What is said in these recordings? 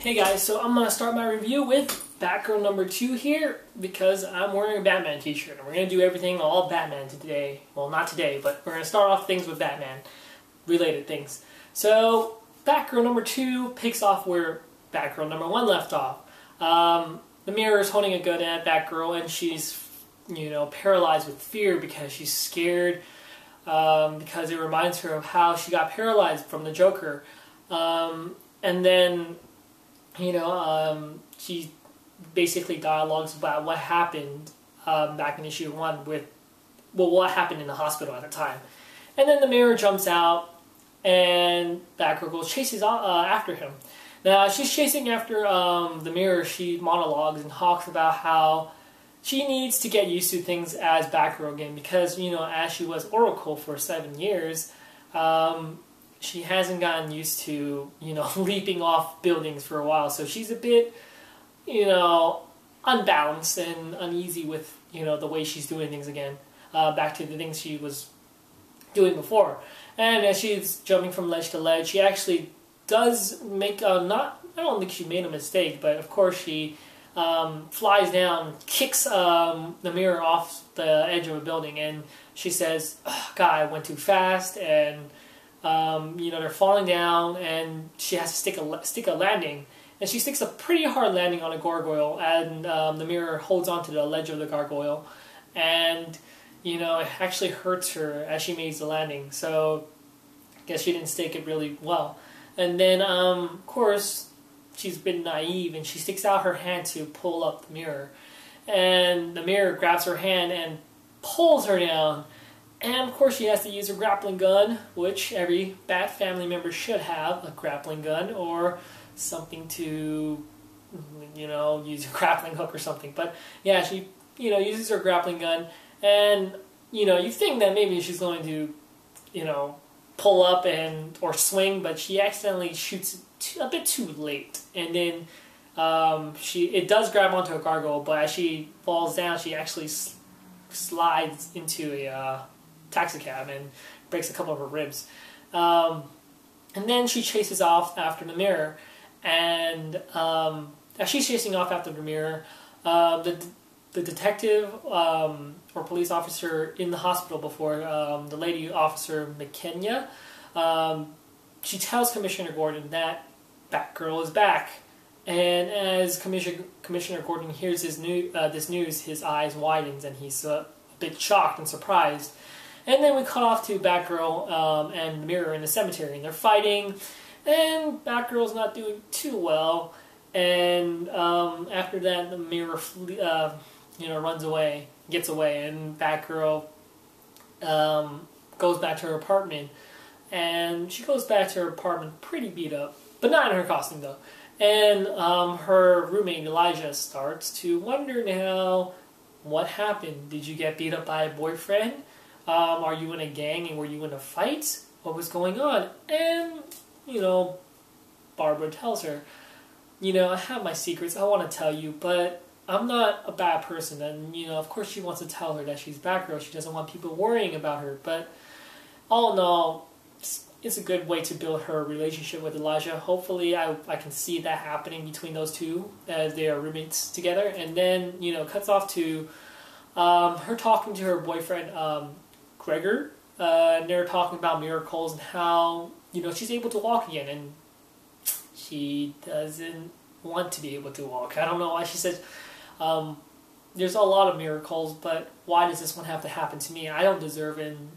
Hey guys, so I'm going to start my review with Batgirl number 2 here because I'm wearing a Batman t-shirt and we're going to do everything all Batman today. Well, not today, but we're going to start off things with Batman related things. So Batgirl number 2 picks off where Batgirl number 1 left off. The Mirror is holding a gun at Batgirl and she's, paralyzed with fear because she's scared because it reminds her of how she got paralyzed from the Joker. And then she basically dialogues about what happened back in issue 1 with, what happened in the hospital at the time. And then the Mirror jumps out and Batgirl chases after him. Now, she's chasing after the Mirror. She monologues and talks about how she needs to get used to things as Batgirl again because, as she was Oracle for 7 years, she hasn't gotten used to, leaping off buildings for a while. So she's a bit, unbalanced and uneasy with, the way she's doing things again. Back to the things she was doing before. And as she's jumping from ledge to ledge, she actually does make I don't think she made a mistake, but of course she flies down, kicks the Mirror off the edge of a building, and she says, "Oh, God, I went too fast," and they're falling down, and she has to stick a landing, and she sticks a pretty hard landing on a gargoyle, and the Mirror holds onto the ledge of the gargoyle, and it actually hurts her as she makes the landing. So I guess she didn't stake it really well. And then of course she's been naive, and she sticks out her hand to pull up the Mirror, and the Mirror grabs her hand and pulls her down. And of course she has to use a grappling gun, which every Bat family member should have, a grappling gun or something to, use a grappling hook or something. But yeah, she, uses her grappling gun, and, you think that maybe she's going to, pull up or swing, but she accidentally shoots a bit too late. And then it does grab onto a gargoyle, but as she falls down, she actually slides into a taxi cab and breaks a couple of her ribs. And then she chases off after the Mirror, and as she's chasing off after the Mirror, the detective or police officer in the hospital before, the lady officer McKenya, she tells Commissioner Gordon that Batgirl is back. And as Commissioner Gordon hears this news, his eyes widens and he's a bit shocked and surprised. And then we cut off to Batgirl and the Mirror in the cemetery, and they're fighting, and Batgirl's not doing too well. And after that, the Mirror runs away, gets away, and Batgirl goes back to her apartment. And she goes back to her apartment pretty beat up, but not in her costume though. And her roommate Elijah starts to wonder now, what happened? Did you get beat up by a boyfriend? Are you in a gang and were you in a fight? What was going on? And, Barbara tells her, I have my secrets, I want to tell you, but I'm not a bad person. And, of course she wants to tell her that she's Batgirl. She doesn't want people worrying about her. But all in all, it's a good way to build her relationship with Elijah. Hopefully I can see that happening between those two as they are roommates together. And then, cuts off to her talking to her boyfriend, Gregor, and they're talking about miracles and how, she's able to walk again, and she doesn't want to be able to walk. I don't know why she says, there's a lot of miracles, but why does this one have to happen to me? I don't deserve it. And,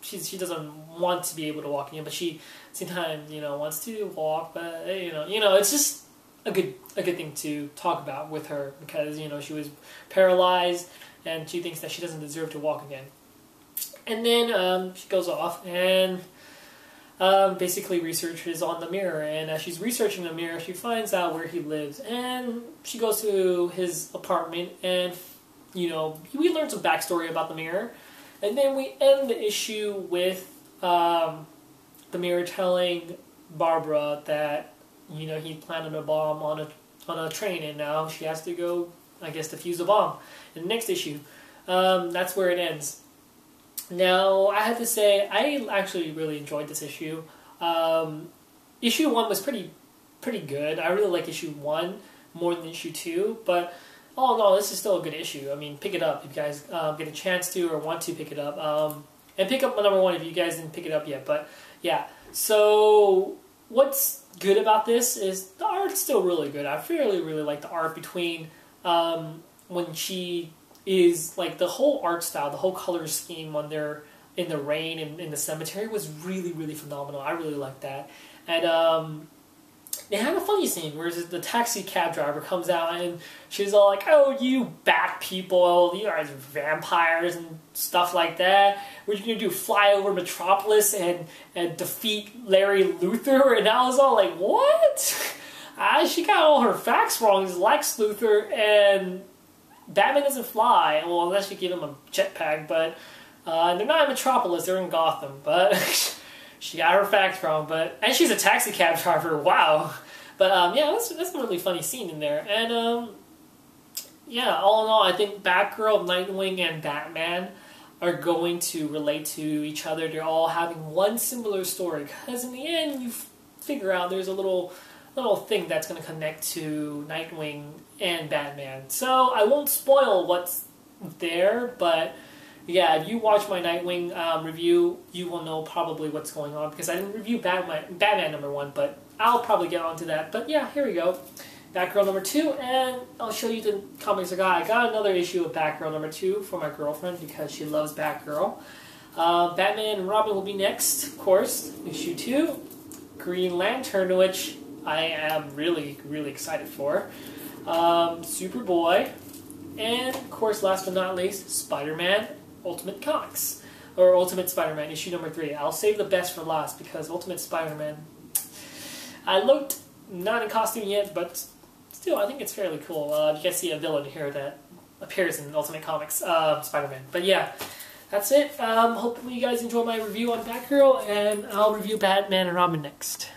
she doesn't want to be able to walk again, but she sometimes, wants to walk, but, it's just a good thing to talk about with her because, she was paralyzed, and she thinks that she doesn't deserve to walk again. And then she goes off and basically researches on the Mirror. And as she's researching the Mirror, she finds out where he lives. And she goes to his apartment, and, we learn some backstory about the Mirror. And then we end the issue with the Mirror telling Barbara that, he planted a bomb on a train, and now she has to go, I guess, defuse the bomb. In the next issue, that's where it ends. Now, I have to say, I actually really enjoyed this issue. issue 1 was pretty good. I really like issue 1 more than issue 2, but all in all, this is still a good issue. I mean, pick it up if you guys get a chance to or want to pick it up. And pick up number 1 if you guys didn't pick it up yet. But yeah, so what's good about this is the art's still really good. I really like the art between when she is, like, the whole art style, the whole color scheme when they're in the rain and in the cemetery was really phenomenal. I really like that. And they had a funny scene where the taxi cab driver comes out and she's all like, "Oh, you bat people, you are vampires and stuff like that. What are you going to do, fly over Metropolis and defeat Larry Luthor?" And I was all like, what? She got all her facts wrong. It's Lex Luthor, and Batman doesn't fly. Well, unless you give him a jetpack, but they're not in Metropolis, they're in Gotham. But she got her facts wrong, and she's a taxi cab driver, wow. But yeah, that's a really funny scene in there. And yeah, all in all, I think Batgirl, Nightwing, and Batman are going to relate to each other. They're all having one similar story, because in the end, you figure out there's a little thing that's going to connect to Nightwing and Batman. So I won't spoil what's there, but yeah, if you watch my Nightwing review, you will know probably what's going on, because I didn't review Batman number 1, but I'll probably get onto that. But yeah, here we go. Batgirl number 2, and I'll show you the comics I got. I got another issue of Batgirl number 2 for my girlfriend because she loves Batgirl. Batman and Robin will be next, of course. Issue 2. Green Lantern, which I am really excited for. Superboy. And, of course, last but not least, Spider-Man Ultimate Comics. Or Ultimate Spider-Man, issue number 3. I'll save the best for last, because Ultimate Spider-Man, I looked, not in costume yet, but still, I think it's fairly cool. You guys see a villain here that appears in Ultimate Comics, Spider-Man. But yeah, that's it. Hopefully you guys enjoyed my review on Batgirl, and I'll review Batman and Robin next.